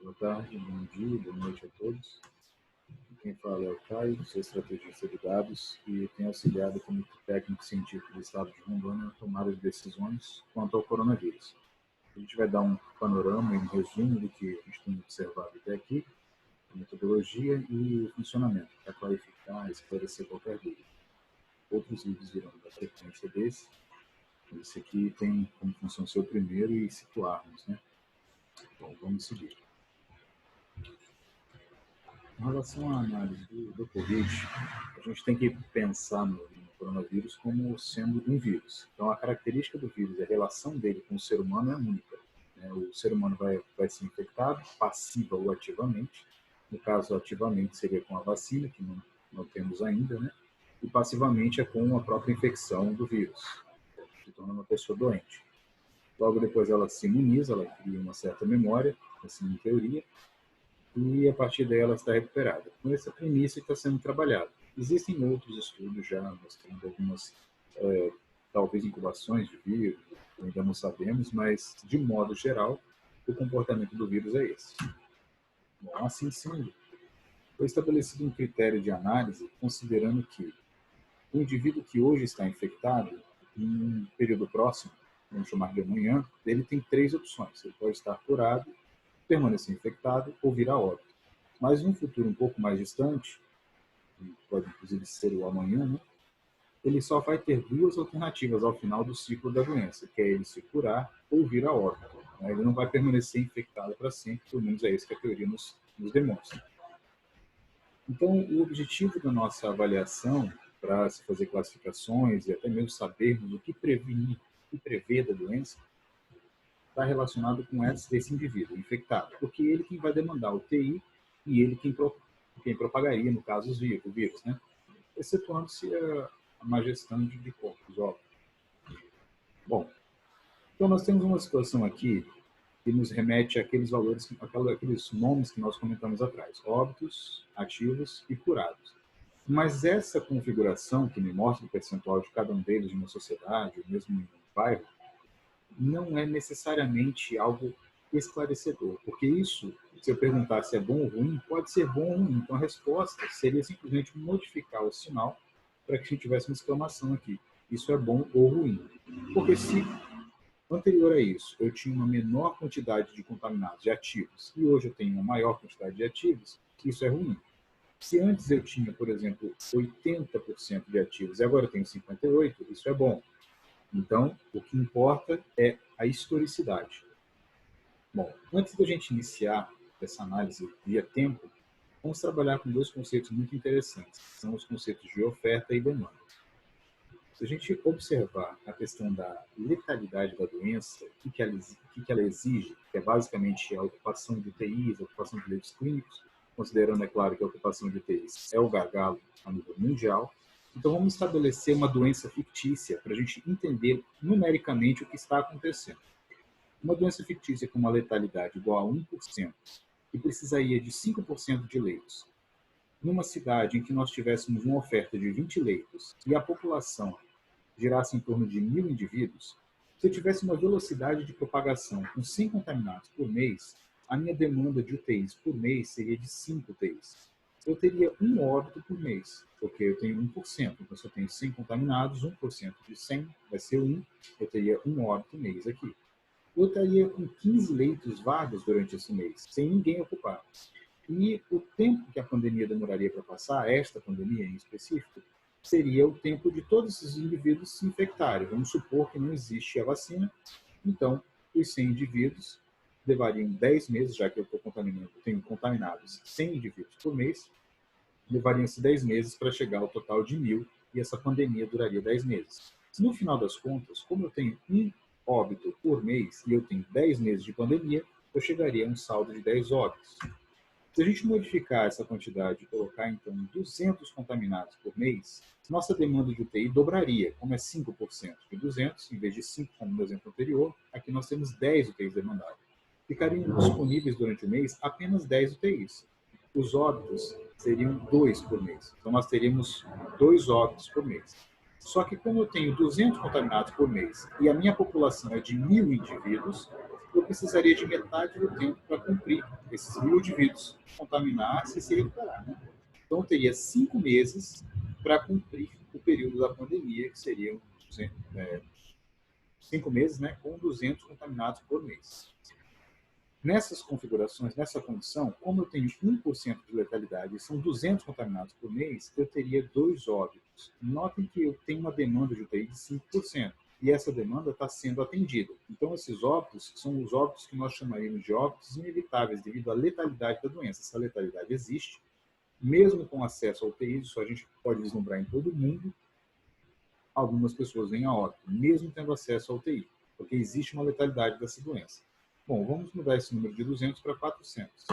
Boa tarde, bom dia, boa noite a todos. Quem fala é o Caio, sou estrategista de dados e tenho auxiliado como técnico científico do estado de Rondônia na tomada de decisões quanto ao coronavírus. A gente vai dar um panorama e um resumo do que a gente tem observado até aqui, a metodologia e o funcionamento, para clarificar e esclarecer qualquer dúvida. Outros vídeos virão da sequência desse. Esse aqui tem como função ser o primeiro e situarmos, né? Bom, vamos seguir. Em relação à análise do Covid, a gente tem que pensar no coronavírus como sendo um vírus. Então, a característica do vírus, a relação dele com o ser humano é única. Né? O ser humano vai ser infectado, passiva ou ativamente. No caso, ativamente seria com a vacina, que não temos ainda, né? E passivamente é com a própria infecção do vírus, que torna uma pessoa doente. Logo depois ela se imuniza, ela cria uma certa memória, assim em teoria, e a partir daí ela está recuperada. Com essa premissa está sendo trabalhada. Existem outros estudos já mostrando algumas, talvez, incubações de vírus, ainda não sabemos, mas, de modo geral, o comportamento do vírus é esse. Bom, assim sendo, foi estabelecido um critério de análise considerando que o indivíduo que hoje está infectado, em um período próximo, vamos chamar de amanhã, ele tem três opções. Ele pode estar curado, permanecer infectado ou vir a óbito. Mas, em um futuro um pouco mais distante, pode inclusive ser o amanhã, né? Ele só vai ter duas alternativas ao final do ciclo da doença, que é ele se curar ou vir a óbito. Né? Ele não vai permanecer infectado para sempre, pelo menos é isso que a teoria nos demonstra. Então, o objetivo da nossa avaliação, para se fazer classificações e até mesmo sabermos o que prevenir, o que prever da doença, está relacionado com esse indivíduo infectado, porque ele quem vai demandar o TI e ele quem propagaria, no caso, o vírus, né? Excetuando-se a má gestão de corpos, óbvio. Bom, então nós temos uma situação aqui que nos remete àqueles valores, aqueles nomes que nós comentamos atrás, óbitos, ativos e curados. Mas essa configuração que me mostra o percentual de cada um deles de uma sociedade, ou mesmo em um bairro, não é necessariamente algo esclarecedor, porque isso, se eu perguntar se é bom ou ruim, pode ser bom ou ruim. Então, a resposta seria simplesmente modificar o sinal para que a gente tivesse uma exclamação aqui. Isso é bom ou ruim. Porque se, anterior a isso, eu tinha uma menor quantidade de contaminados, de ativos, e hoje eu tenho uma maior quantidade de ativos, isso é ruim. Se antes eu tinha, por exemplo, 80% de ativos e agora eu tenho 58%, isso é bom. Então, o que importa é a historicidade. Bom, antes da gente iniciar essa análise via tempo, vamos trabalhar com dois conceitos muito interessantes, que são os conceitos de oferta e demanda. Se a gente observar a questão da letalidade da doença, o que ela exige, que é basicamente a ocupação de UTIs, a ocupação de leitos clínicos, considerando, é claro, que a ocupação de UTIs é o gargalo a nível mundial. Então, vamos estabelecer uma doença fictícia para a gente entender numericamente o que está acontecendo. Uma doença fictícia com uma letalidade igual a 1%, que precisaria de 5% de leitos, numa cidade em que nós tivéssemos uma oferta de 20 leitos e a população girasse em torno de 1.000 indivíduos, se eu tivesse uma velocidade de propagação com 100 contaminados por mês, a minha demanda de UTIs por mês seria de 5 UTIs. Eu teria um óbito por mês, porque eu tenho 1%. Então, se eu tenho 100 contaminados, 1% de 100 vai ser 1, eu teria um óbito mês aqui. Eu estaria com 15 leitos vagos durante esse mês, sem ninguém ocupar. E o tempo que a pandemia demoraria para passar, esta pandemia em específico, seria o tempo de todos esses indivíduos se infectarem. Vamos supor que não existe a vacina, então os 100 indivíduos levariam 10 meses, já que eu tenho contaminados 100 indivíduos por mês, levariam-se 10 meses para chegar ao total de 1.000 e essa pandemia duraria 10 meses. No final das contas, como eu tenho um óbito por mês e eu tenho 10 meses de pandemia, eu chegaria a um saldo de 10 óbitos. Se a gente modificar essa quantidade e colocar, então, 200 contaminados por mês, nossa demanda de UTI dobraria, como é 5% de 200, em vez de 5, como no exemplo anterior, aqui nós temos 10 UTIs demandadas. Ficariam disponíveis durante o mês apenas 10 UTIs. Os óbitos seriam 2 por mês. Então, nós teríamos 2 óbitos por mês. Só que como eu tenho 200 contaminados por mês e a minha população é de 1.000 indivíduos, eu precisaria de metade do tempo para cumprir esses 1.000 indivíduos, contaminar-se e se recuperar. Né? Então, eu teria 5 meses para cumprir o período da pandemia, que seriam 5 meses, né, com 200 contaminados por mês. Nessas configurações, nessa condição, como eu tenho 1% de letalidade e são 200 contaminados por mês, eu teria 2 óbitos. Notem que eu tenho uma demanda de UTI de 5%, e essa demanda está sendo atendida. Então, esses óbitos são os óbitos que nós chamaríamos de óbitos inevitáveis devido à letalidade da doença. Essa letalidade existe, mesmo com acesso à UTI, isso a gente pode vislumbrar em todo o mundo, algumas pessoas vêm a óbito, mesmo tendo acesso à UTI, porque existe uma letalidade dessa doença. Bom, vamos mudar esse número de 200 para 400.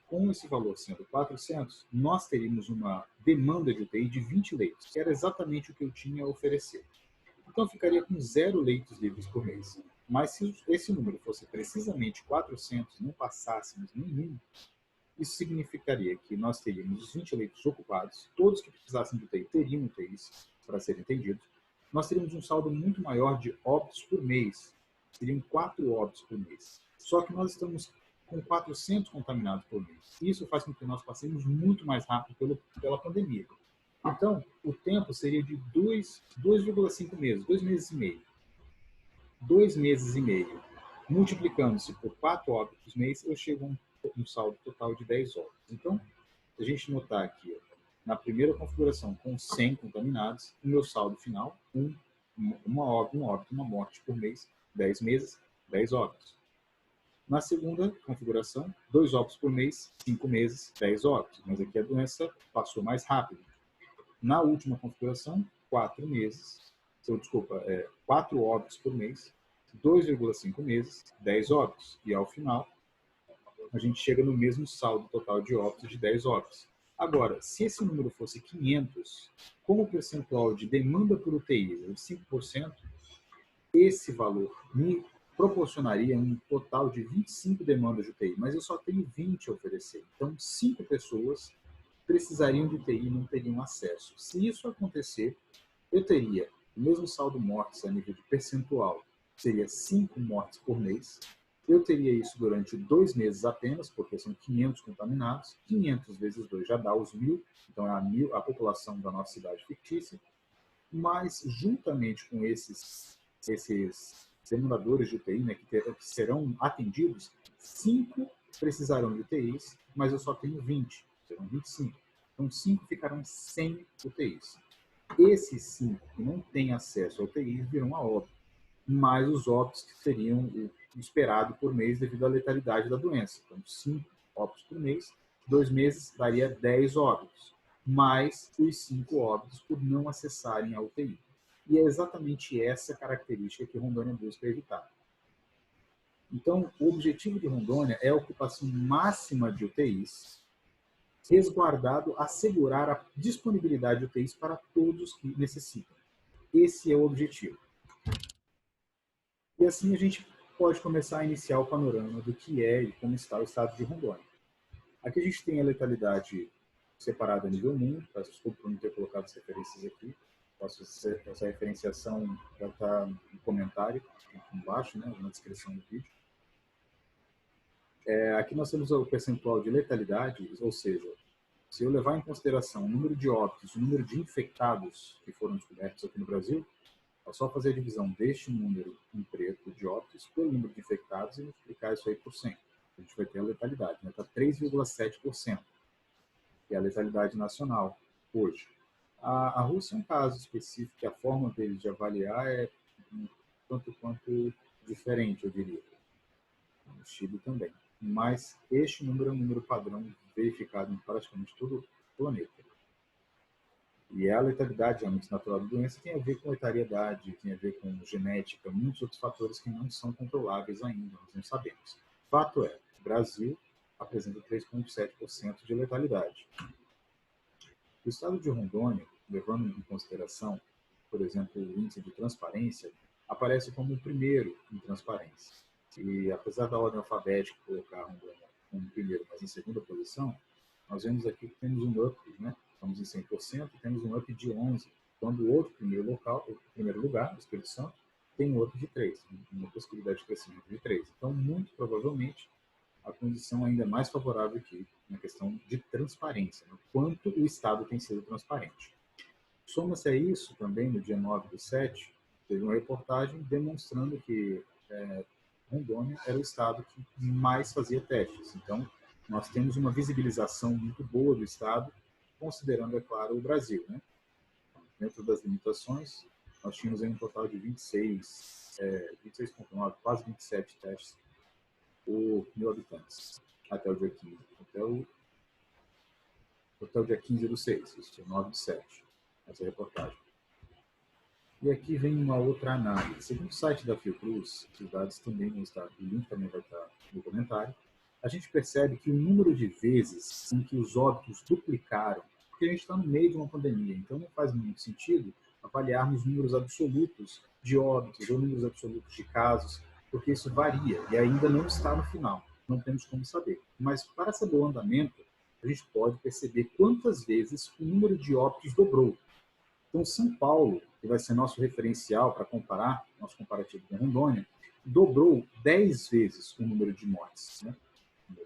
Com esse valor sendo 400, nós teríamos uma demanda de UTI de 20 leitos, que era exatamente o que eu tinha a oferecer. Então, eu ficaria com 0 leitos livres por mês. Mas se esse número fosse precisamente 400, não passássemos nenhum, isso significaria que nós teríamos os 20 leitos ocupados, todos que precisassem de UTI teriam UTIs para serem atendidos. Nós teríamos um saldo muito maior de óbitos por mês, seriam 4 óbitos por mês. Só que nós estamos com 400 contaminados por mês. Isso faz com que nós passemos muito mais rápido pela pandemia. Então, o tempo seria de 2,5 meses, 2 meses e meio. 2 meses e meio, multiplicando-se por 4 óbitos mês, eu chego a um saldo total de 10 óbitos. Então, se a gente notar aqui, na primeira configuração, com 100 contaminados, o meu saldo final, um óbito, uma morte por mês, 10 meses, 10 óbitos. Na segunda configuração, 2 óbitos por mês, 5 meses, 10 óbitos. Mas aqui a doença passou mais rápido. Na última configuração, 4 meses, 4 óbitos por mês, 2,5 meses, 10 óbitos. E ao final, a gente chega no mesmo saldo total de óbitos de 10 óbitos. Agora, se esse número fosse 500, como o percentual de demanda por UTI é de 5%, esse valor me proporcionaria um total de 25 demandas de UTI, mas eu só tenho 20 a oferecer. Então, 5 pessoas precisariam de UTI e não teriam acesso. Se isso acontecer, eu teria o mesmo saldo mortes a nível de percentual, seria 5 mortes por mês. Eu teria isso durante 2 meses apenas, porque são 500 contaminados. 500 vezes 2 já dá os 1.000, então é a população da nossa cidade fictícia. Mas, juntamente com esses demandadores de UTI, né, que serão atendidos, 5 precisarão de UTIs, mas eu só tenho 20, serão 25. Então, 5 ficarão sem UTIs. Esses 5 que não têm acesso a UTIs virão a óbito, mais os óbitos que seriam o esperado por mês devido à letalidade da doença. Então, 5 óbitos por mês, 2 meses daria 10 óbitos, mais os 5 óbitos por não acessarem a UTI. E é exatamente essa característica que Rondônia busca evitar. Então, o objetivo de Rondônia é a ocupação máxima de UTIs, resguardado assegurar a disponibilidade de UTIs para todos que necessitam. Esse é o objetivo. E assim a gente pode começar a iniciar o panorama do que é e como está o estado de Rondônia. Aqui a gente tem a letalidade separada a nível mundo, peço desculpa por não ter colocado as referências aqui, essa referenciação já está no comentário, aqui embaixo, né, na descrição do vídeo. Aqui nós temos o percentual de letalidade, ou seja, se eu levar em consideração o número de óbitos, o número de infectados que foram descobertos aqui no Brasil, é só fazer a divisão deste número em preto de óbitos pelo número de infectados e multiplicar isso aí por 100. A gente vai ter a letalidade, né? Está 3,7%, que é a letalidade nacional hoje. A Rússia é um caso específico que a forma deles de avaliar é um tanto quanto diferente, eu diria. O Chile também. Mas este número é um número padrão verificado em praticamente todo o planeta. E a letalidade realmente natural da doença tem a ver com letariedade, tem a ver com genética, muitos outros fatores que não são controláveis ainda, nós não sabemos. Fato é, o Brasil apresenta 3,7% de letalidade. O estado de Rondônia, levando em consideração, por exemplo, o índice de transparência, aparece como o primeiro em transparência. E apesar da ordem alfabética colocar Rondônia como primeiro, mas em segunda posição, nós vemos aqui que temos um up, né? Estamos em 100% e temos um up de 11%. quando o outro primeiro lugar, o Espírito Santo, tem outro de 3, uma possibilidade de crescimento de 3. Então, muito provavelmente, a condição ainda é mais favorável aqui na questão de transparência, né? Quanto o Estado tem sido transparente. Soma-se a isso também, no dia 9/7, teve uma reportagem demonstrando que Rondônia era o estado que mais fazia testes. Então, nós temos uma visibilização muito boa do estado, considerando, é claro, o Brasil, né? Dentro das limitações, nós tínhamos aí um total de 26,9, quase 27 testes por 1.000 habitantes, até o dia 15, até o dia 15/6, isso é 9/7, essa reportagem. E aqui vem uma outra análise. Segundo o site da Fiocruz, os dados também vão estar, o link também vai estar no comentário, a gente percebe que o número de vezes em que os óbitos duplicaram, porque a gente está no meio de uma pandemia, então não faz muito sentido avaliarmos números absolutos de óbitos ou números absolutos de casos, porque isso varia e ainda não está no final, não temos como saber. Mas para saber o andamento, a gente pode perceber quantas vezes o número de óbitos dobrou. Então, São Paulo, que vai ser nosso referencial para comparar, nosso comparativo com Rondônia, dobrou 10 vezes o número de mortes, né?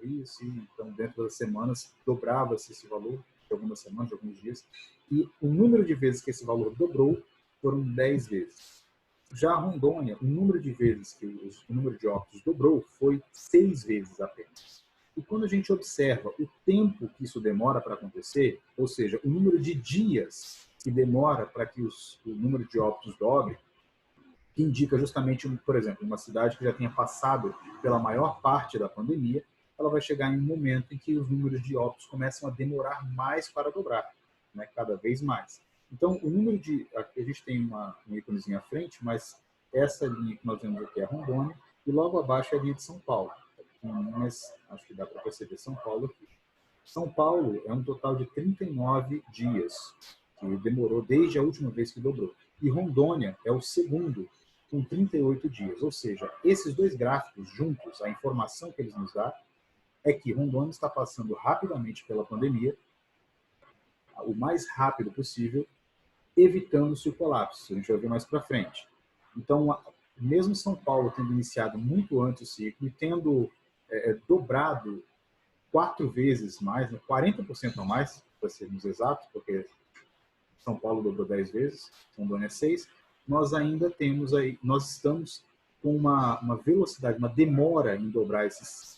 Isso, então, dentro das semanas, dobrava-se esse valor, de algumas semanas, de alguns dias, e o número de vezes que esse valor dobrou foram 10 vezes. Já Rondônia, o número de vezes que o número de óbitos dobrou foi 6 vezes apenas. E quando a gente observa o tempo que isso demora para acontecer, ou seja, o número de dias que demora para que o número de óbitos dobre, que indica justamente, por exemplo, uma cidade que já tenha passado pela maior parte da pandemia, ela vai chegar em um momento em que os números de óbitos começam a demorar mais para dobrar, né, cada vez mais. Então, o número de... Aqui a gente tem um íconezinho à frente, mas essa linha que nós vemos aqui é Rondônia, e logo abaixo é a linha de São Paulo. Mas acho que dá para perceber São Paulo aqui. São Paulo é um total de 39 dias, que demorou desde a última vez que dobrou. E Rondônia é o segundo, com 38 dias. Ou seja, esses dois gráficos juntos, a informação que eles nos dão é que Rondônia está passando rapidamente pela pandemia, o mais rápido possível, evitando-se o colapso. A gente vai ver mais para frente. Então, mesmo São Paulo tendo iniciado muito antes o ciclo e tendo dobrado 4 vezes mais, né, 40% a mais, para sermos exatos, porque São Paulo dobrou 10 vezes, Rondônia 6, nós ainda temos aí, nós estamos com uma velocidade, uma demora em dobrar esses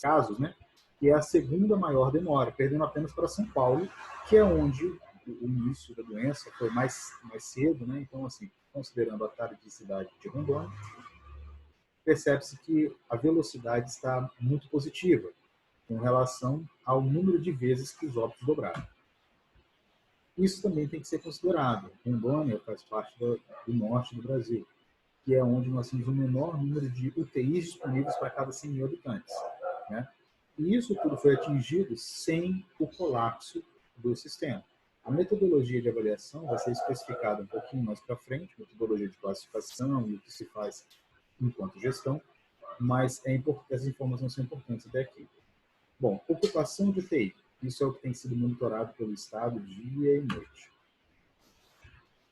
casos, né, que é a segunda maior demora, perdendo apenas para São Paulo, que é onde o início da doença foi mais cedo, né, então, assim, considerando a tardicidade de Rondônia, percebe-se que a velocidade está muito positiva com relação ao número de vezes que os óbitos dobraram. Isso também tem que ser considerado. Rondônia faz parte do norte do Brasil, que é onde nós temos o menor número de UTIs disponíveis para cada 100 mil habitantes, né? E isso tudo foi atingido sem o colapso do sistema. A metodologia de avaliação vai ser especificada um pouquinho mais para frente, metodologia de classificação e o que se faz enquanto gestão, mas essas informações são importantes até aqui. Bom, ocupação de UTI. Isso é o que tem sido monitorado pelo Estado dia e noite.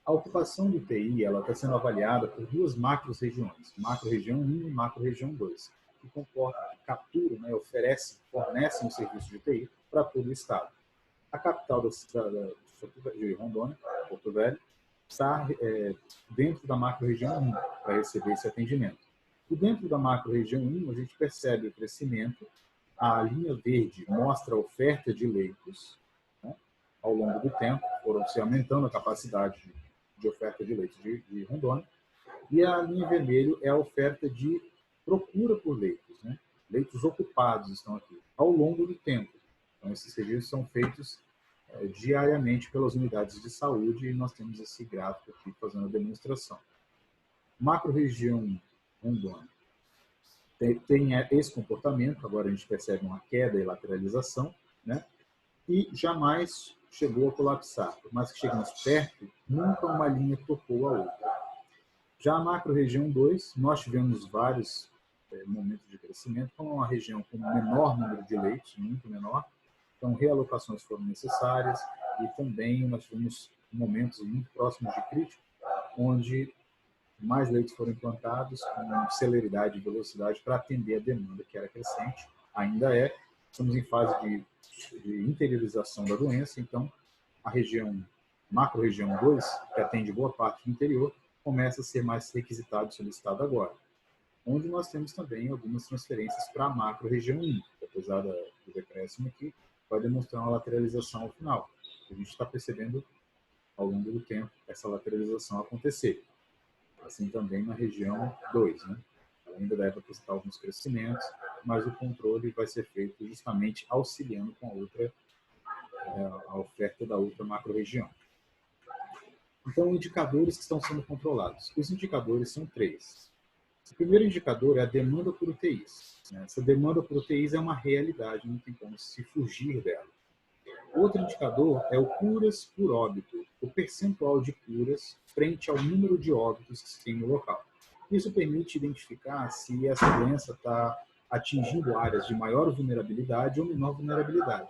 A ocupação de UTI está sendo avaliada por duas macro-regiões, macro-região 1 e macro-região 2, que capturam, né, fornecem um serviço de UTI para todo o Estado. A capital de Rondônia, Porto Velho, está dentro da macro-região 1 para receber esse atendimento. E dentro da macro-região 1, a gente percebe o crescimento. A linha verde mostra a oferta de leitos, né, ao longo do tempo, foram se aumentando a capacidade de oferta de leitos de Rondônia, e a linha vermelha é a oferta de procura por leitos, né? Leitos ocupados estão aqui, ao longo do tempo. Então, esses registros são feitos diariamente pelas unidades de saúde e nós temos esse gráfico aqui fazendo a demonstração. Macro-região Rondônia tem esse comportamento, agora a gente percebe uma queda e lateralização, né? E jamais chegou a colapsar. Por mais que cheguemos perto, nunca uma linha tocou a outra. Já a macro-região 2, nós tivemos vários momentos de crescimento, como uma região com menor número de leitos, muito menor, então realocações foram necessárias e também nós tivemos momentos muito próximos de crítico, onde mais leitos foram implantados com celeridade e velocidade para atender a demanda que era crescente, ainda é. Estamos em fase de interiorização da doença, então a região, macro-região 2, que atende boa parte do interior, começa a ser mais requisitado e solicitado agora, onde nós temos também algumas transferências para a macro-região 1, que apesar do decréscimo aqui, vai demonstrar uma lateralização ao final. A gente está percebendo ao longo do tempo essa lateralização acontecer. Assim também na região 2, né? Ela ainda deve apresentar alguns crescimentos, mas o controle vai ser feito justamente auxiliando com a oferta da outra macro-região. Então, indicadores que estão sendo controlados. Os indicadores são 3. O primeiro indicador é a demanda por UTIs. Essa demanda por UTIs é uma realidade, não tem como se fugir dela. Outro indicador é o curas por óbito, o percentual de curas frente ao número de óbitos que se tem no local. Isso permite identificar se essa doença está atingindo áreas de maior vulnerabilidade ou menor vulnerabilidade.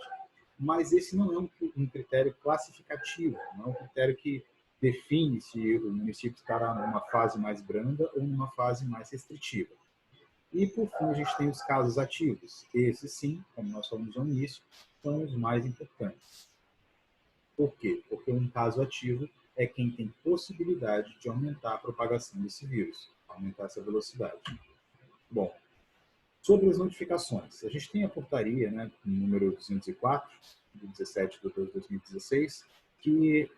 Mas esse não é um critério classificativo, não é um critério que define se o município estará numa fase mais branda ou numa fase mais restritiva. E, por fim, a gente tem os casos ativos. Esses, sim, como nós falamos no início, são os mais importantes. Por quê? Porque um caso ativo é quem tem possibilidade de aumentar a propagação desse vírus, aumentar essa velocidade. Bom, sobre as notificações. A gente tem a portaria, né, número 204, de 17 de 2016, que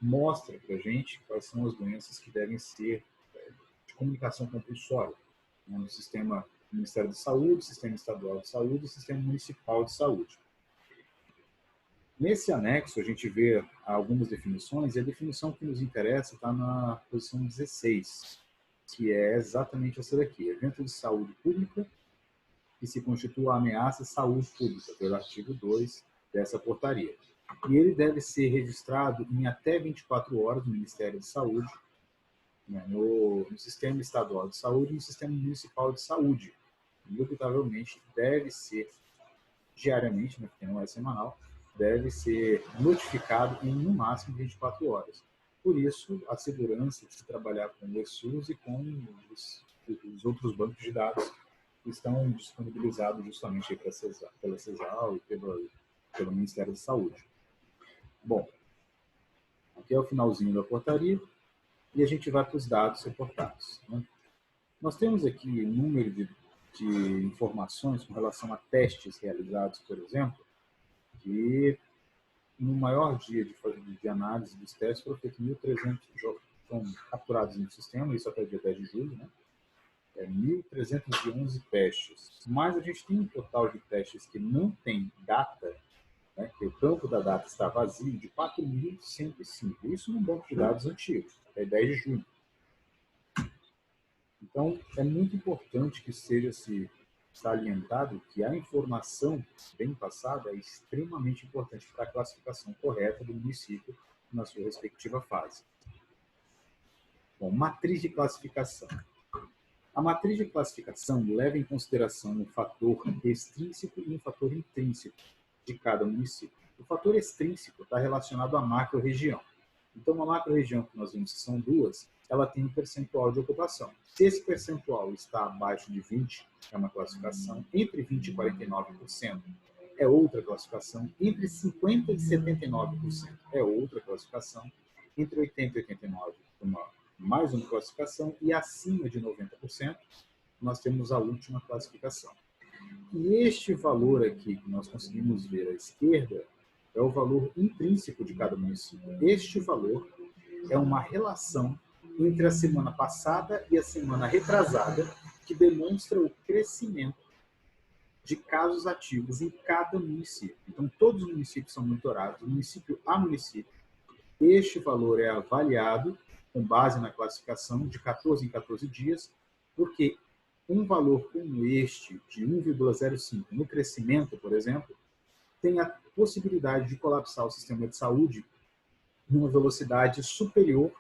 mostra para a gente quais são as doenças que devem ser de comunicação compulsória no sistema do Ministério da Saúde, sistema estadual de saúde e sistema municipal de saúde. Nesse anexo, a gente vê algumas definições, e a definição que nos interessa está na posição 16, que é exatamente essa daqui: evento de saúde pública que se constitua ameaça à saúde pública, pelo artigo 2 dessa portaria. E ele deve ser registrado em até 24 horas no Ministério da Saúde, no Sistema Estadual de Saúde e no Sistema Municipal de Saúde. Indubitavelmente, deve ser diariamente, né, porque não é semanal, deve ser notificado em, no máximo, 24 horas. Por isso, a segurança de se trabalhar com o SUS e com os outros bancos de dados que estão disponibilizados justamente pela CESAL e pelo Ministério da Saúde. Bom, aqui é o finalzinho da portaria e a gente vai para os dados reportados, né? Nós temos aqui um número de informações com relação a testes realizados, por exemplo, que no maior dia de análise dos testes foram feitos 1.300 jogos capturados no sistema, isso até dia 10 de julho, né? 1.311 testes. Mas a gente tem um total de testes que não tem data, né, que o campo da data está vazio, de 4.105. Isso num banco de dados antigo, até 10 de junho. Então, é muito importante que seja salientado que a informação bem passada é extremamente importante para a classificação correta do município na sua respectiva fase. Bom, matriz de classificação. A matriz de classificação leva em consideração um fator extrínseco e um fator intrínseco de cada município. O fator extrínseco está relacionado à macro-região. Então, a macro-região que nós vimos, que são duas, ela tem um percentual de ocupação. Se esse percentual está abaixo de 20, é uma classificação. Entre 20% e 49% é outra classificação. Entre 50% e 79% é outra classificação. Entre 80% e 89% mais uma classificação. E acima de 90%, nós temos a última classificação. E este valor aqui que nós conseguimos ver à esquerda é o valor intrínseco de cada município. Este valor é uma relação entre a semana passada e a semana retrasada que demonstra o crescimento de casos ativos em cada município. Então, todos os municípios são monitorados, município a município. Este valor é avaliado com base na classificação de 14 em 14 dias, porque um valor como este, de 1,05 no crescimento, por exemplo, tem a possibilidade de colapsar o sistema de saúde numa velocidade superior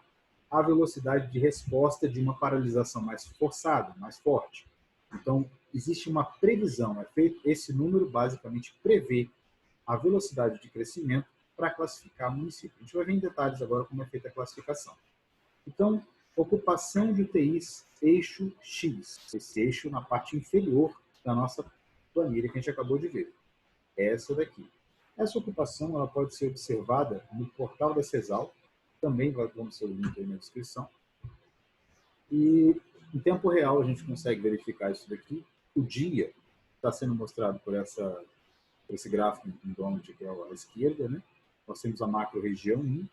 à velocidade de resposta de uma paralisação mais forçada, mais forte. Então, existe uma previsão, esse número basicamente prevê a velocidade de crescimento para classificar o município. A gente vai ver em detalhes agora como é feita a classificação. Então, ocupação de UTIs, eixo X, esse eixo na parte inferior da nossa planilha que a gente acabou de ver. É essa daqui. Essa ocupação ela pode ser observada no portal da CESAL, também vamos ter o link aí na descrição. E em tempo real a gente consegue verificar isso daqui. O dia está sendo mostrado por esse gráfico em donut que é à esquerda, né? Nós temos a macro-região 1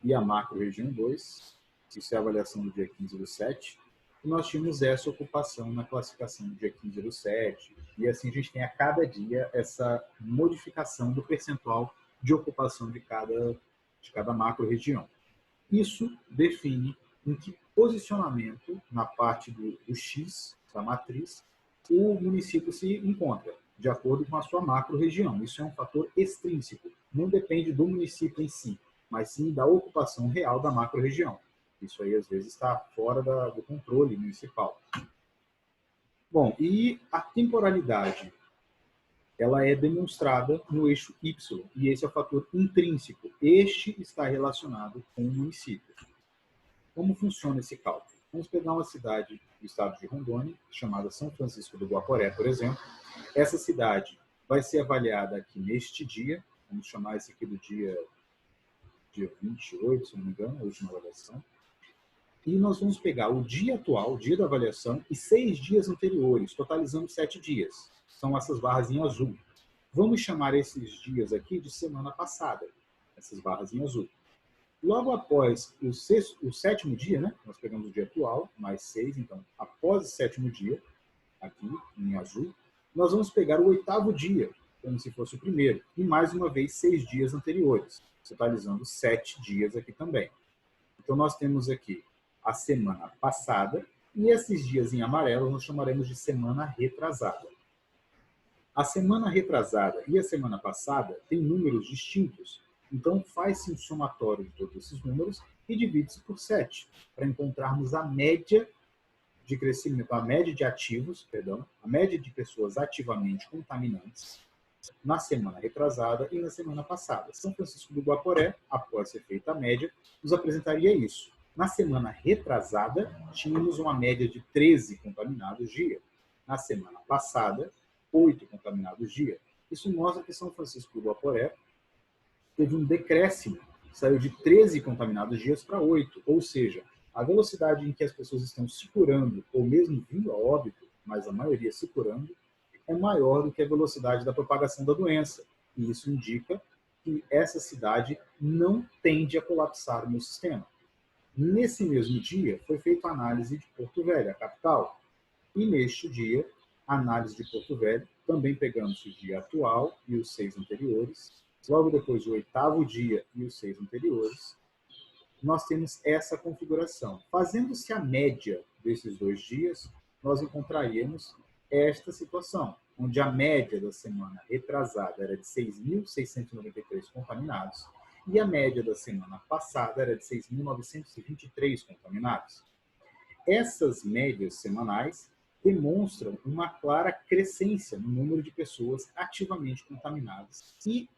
e a macro-região 2. Isso é a avaliação do dia 15/7. E nós tínhamos essa ocupação na classificação do dia 15/7. E assim a gente tem a cada dia essa modificação do percentual de ocupação de cada macro-região. Isso define em que posicionamento, na parte do X, da matriz, o município se encontra, de acordo com a sua macro-região. Isso é um fator extrínseco, não depende do município em si, mas sim da ocupação real da macro-região. Isso aí, às vezes, está fora do controle municipal. Bom, e a temporalidade? Ela é demonstrada no eixo Y, e esse é o fator intrínseco. Este está relacionado com o município. Como funciona esse cálculo? Vamos pegar uma cidade do estado de Rondônia, chamada São Francisco do Guaporé, por exemplo. Essa cidade vai ser avaliada aqui neste dia, vamos chamar esse aqui do dia 28, se não me engano, a última avaliação. E nós vamos pegar o dia atual, o dia da avaliação, e 6 dias anteriores, totalizando 7 dias. São essas barras em azul. Vamos chamar esses dias aqui de semana passada, essas barras em azul. Logo após o 7º dia, né? Nós pegamos o dia atual, mais 6, então, após o 7º dia, aqui em azul, nós vamos pegar o 8º dia, como se fosse o primeiro, e mais uma vez 6 dias anteriores, totalizando 7 dias aqui também. Então, nós temos aqui a semana passada, e esses dias em amarelo nós chamaremos de semana retrasada. A semana retrasada e a semana passada têm números distintos, então faz-se um somatório de todos esses números e divide-se por 7, para encontrarmos a média de crescimento, a média de ativos, a média de pessoas ativamente contaminantes na semana retrasada e na semana passada. São Francisco do Guaporé, após ser feita a média, nos apresentaria isso. Na semana retrasada, tínhamos uma média de 13 contaminados dia. Na semana passada, 8 contaminados dia. Isso mostra que São Francisco do Guaporé teve um decréscimo, saiu de 13 contaminados dias para 8, ou seja, a velocidade em que as pessoas estão se curando, ou mesmo vindo a óbito, mas a maioria se curando, é maior do que a velocidade da propagação da doença. E isso indica que essa cidade não tende a colapsar no sistema. Nesse mesmo dia, foi feita a análise de Porto Velho, a capital. E neste dia, a análise de Porto Velho, também pegamos o dia atual e os 6 anteriores, logo depois o 8º dia e os 6 anteriores, nós temos essa configuração. Fazendo-se a média desses 2 dias, nós encontraríamos esta situação, onde a média da semana retrasada era de 6.693 contaminados e a média da semana passada era de 6.923 contaminados. Essas médias semanais demonstram uma clara crescência no número de pessoas ativamente contaminadas e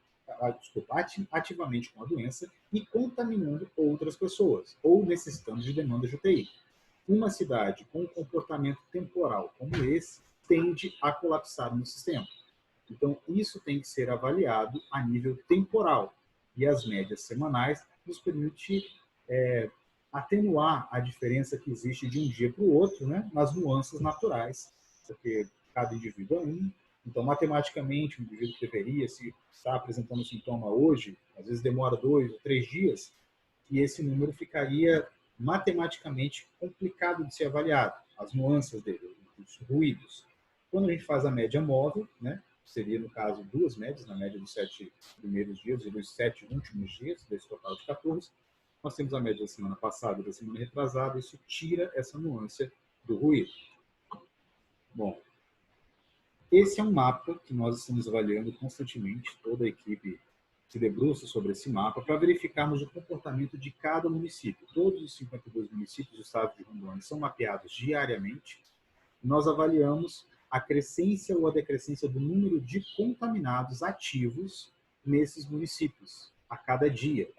ativamente com a doença e contaminando outras pessoas, ou necessitando de demanda de UTI. Uma cidade com um comportamento temporal como esse tende a colapsar no sistema. Então, isso tem que ser avaliado a nível temporal. E as médias semanais nos permitem atenuar a diferença que existe de um dia para o outro, né, nas nuances naturais, porque cada indivíduo é um. Então, matematicamente, o indivíduo que deveria, se está apresentando sintoma hoje, às vezes demora 2 ou 3 dias, e esse número ficaria matematicamente complicado de ser avaliado, as nuances dele, os ruídos. Quando a gente faz a média móvel, né, seria, no caso, 2 médias, na média dos 7 primeiros dias e dos 7 últimos dias, desse total de 14, nós temos a média da semana passada e da semana retrasada, isso tira essa nuance do ruído. Bom, esse é um mapa que nós estamos avaliando constantemente, toda a equipe se debruça sobre esse mapa para verificarmos o comportamento de cada município. Todos os 52 municípios do estado de Rondônia são mapeados diariamente. Nós avaliamos a crescência ou a decrescência do número de contaminados ativos nesses municípios, a cada dia.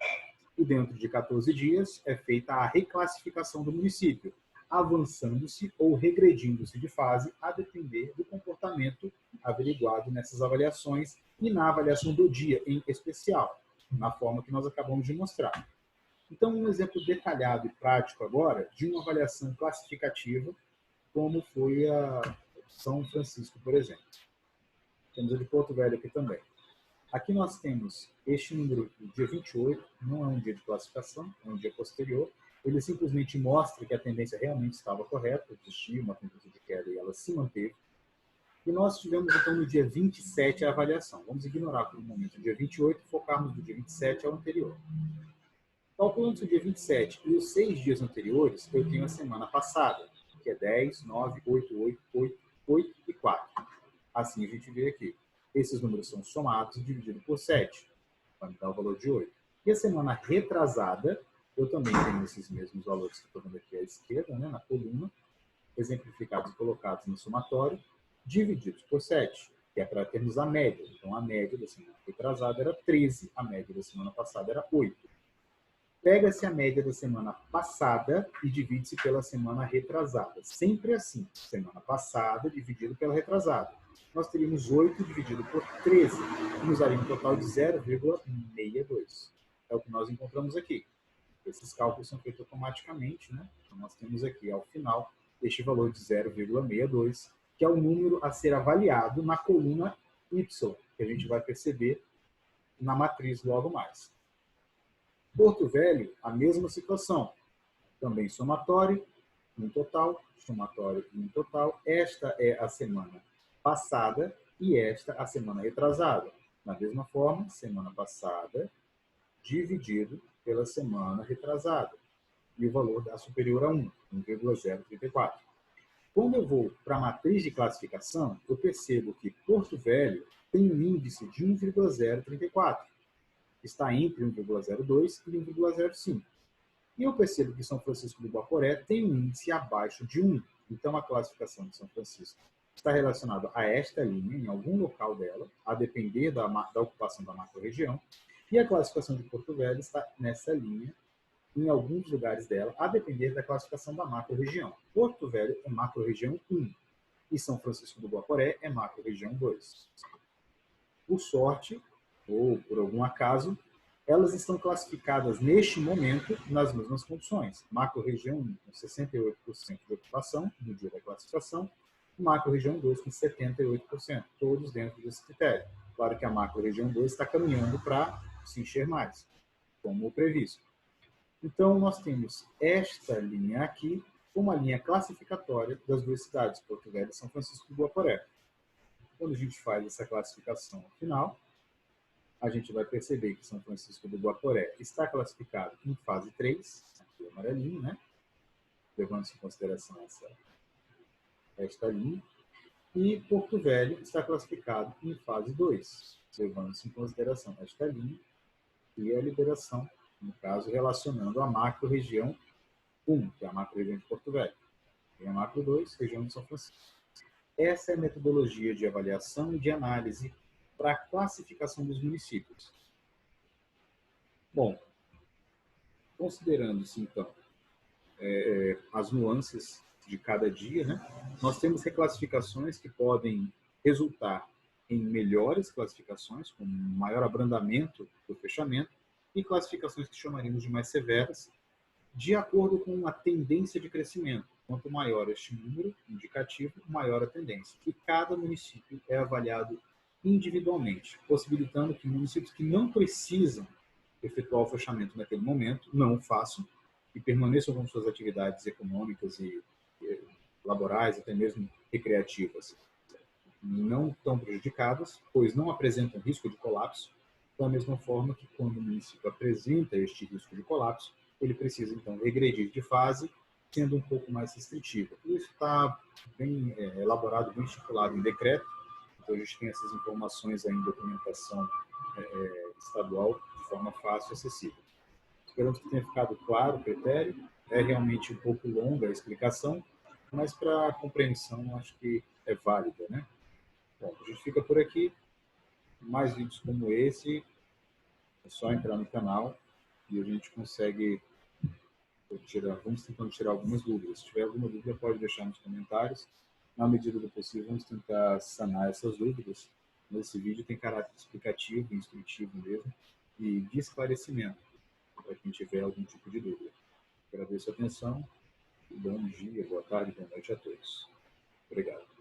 E dentro de 14 dias é feita a reclassificação do município, avançando-se ou regredindo-se de fase, a depender do comportamento averiguado nessas avaliações e na avaliação do dia em especial, na forma que nós acabamos de mostrar. Então, um exemplo detalhado e prático agora de uma avaliação classificativa, como foi a São Francisco, por exemplo. Temos a de Porto Velho aqui também. Aqui nós temos este número do dia 28, não é um dia de classificação, é um dia posterior. Ele simplesmente mostra que a tendência realmente estava correta, existia uma tendência de queda e ela se manteve. E nós tivemos, então, no dia 27 a avaliação. Vamos ignorar por um momento o dia 28 e focarmos do dia 27 ao anterior. Calculando o dia 27 e os 6 dias anteriores, eu tenho a semana passada, que é 10, 9, 8, 8, 8, 8 e 4. Assim a gente vê aqui. Esses números são somados e divididos por 7, para me dar o valor de 8. E a semana retrasada, eu também tenho esses mesmos valores que estou vendo aqui à esquerda, né, na coluna, exemplificados e colocados no somatório, divididos por 7, que é para termos a média. Então, a média da semana retrasada era 13, a média da semana passada era 8. Pega-se a média da semana passada e divide-se pela semana retrasada. Sempre assim, semana passada dividido pela retrasada. Nós teríamos 8 dividido por 13, que nos daria um total de 0,62. É o que nós encontramos aqui. Esses cálculos são feitos automaticamente, né? Então, nós temos aqui, ao final, este valor de 0,62, que é o número a ser avaliado na coluna Y, que a gente vai perceber na matriz logo mais. Porto Velho, a mesma situação. Também somatório, um total, somatório e um total. Esta é a semana passada e esta a semana retrasada. Da mesma forma, semana passada dividido pela semana retrasada. E o valor dá superior a 1, 1,034. Quando eu vou para a matriz de classificação, eu percebo que Porto Velho tem um índice de 1,034. Está entre 1,02 e 1,05. E eu percebo que São Francisco do Guaporé tem um índice abaixo de 1. Então, a classificação de São Francisco está relacionada a esta linha, em algum local dela, a depender da ocupação da macro-região. E a classificação de Porto Velho está nessa linha, em alguns lugares dela, a depender da classificação da macro-região. Porto Velho é macro-região 1 e São Francisco do Guaporé é macro-região 2. Por sorte, ou por algum acaso, elas estão classificadas neste momento nas mesmas condições. Macro-região 1 com 68% de ocupação no dia da classificação, e macro-região 2 com 78%, todos dentro desse critério. Claro que a macro-região 2 está caminhando para se encher mais, como previsto. Então, nós temos esta linha aqui como a linha classificatória das duas cidades, Porto Velho e São Francisco do Guaporé. Quando a gente faz essa classificação final, a gente vai perceber que São Francisco do Guaporé está classificado em fase 3, aqui o amarelinho, né? Levando-se em consideração esta linha. E Porto Velho está classificado em fase 2, levando-se em consideração esta linha e a liberação, no caso, relacionando a macro-região 1, que é a macro-região de Porto Velho, e a macro 2, região de São Francisco. Essa é a metodologia de avaliação e de análise para a classificação dos municípios. Bom, considerando-se, então, as nuances de cada dia, né, nós temos reclassificações que podem resultar em melhores classificações, com maior abrandamento do fechamento, e classificações que chamaríamos de mais severas, de acordo com a tendência de crescimento. Quanto maior este número indicativo, maior a tendência. E cada município é avaliado individualmente, possibilitando que municípios que não precisam efetuar o fechamento naquele momento, não o façam, e permaneçam com suas atividades econômicas e laborais, até mesmo recreativas, não tão prejudicadas, pois não apresentam risco de colapso, da mesma forma que quando o município apresenta este risco de colapso, ele precisa, então, regredir de fase, sendo um pouco mais restritivo. Isso está bem elaborado, bem estipulado em decreto, então a gente tem essas informações aí em documentação estadual de forma fácil e acessível. Esperamos que tenha ficado claro o critério, é realmente um pouco longa a explicação, mas para a compreensão acho que é válida, né? Bom, a gente fica por aqui, mais vídeos como esse, É só entrar no canal e a gente consegue vamos tentando tirar algumas dúvidas. Se tiver alguma dúvida, pode deixar nos comentários. Na medida do possível, vamos tentar sanar essas dúvidas. Esse vídeo tem caráter explicativo, instrutivo mesmo, e de esclarecimento, para quem tiver algum tipo de dúvida. Agradeço a atenção, bom dia, boa tarde, boa noite a todos. Obrigado.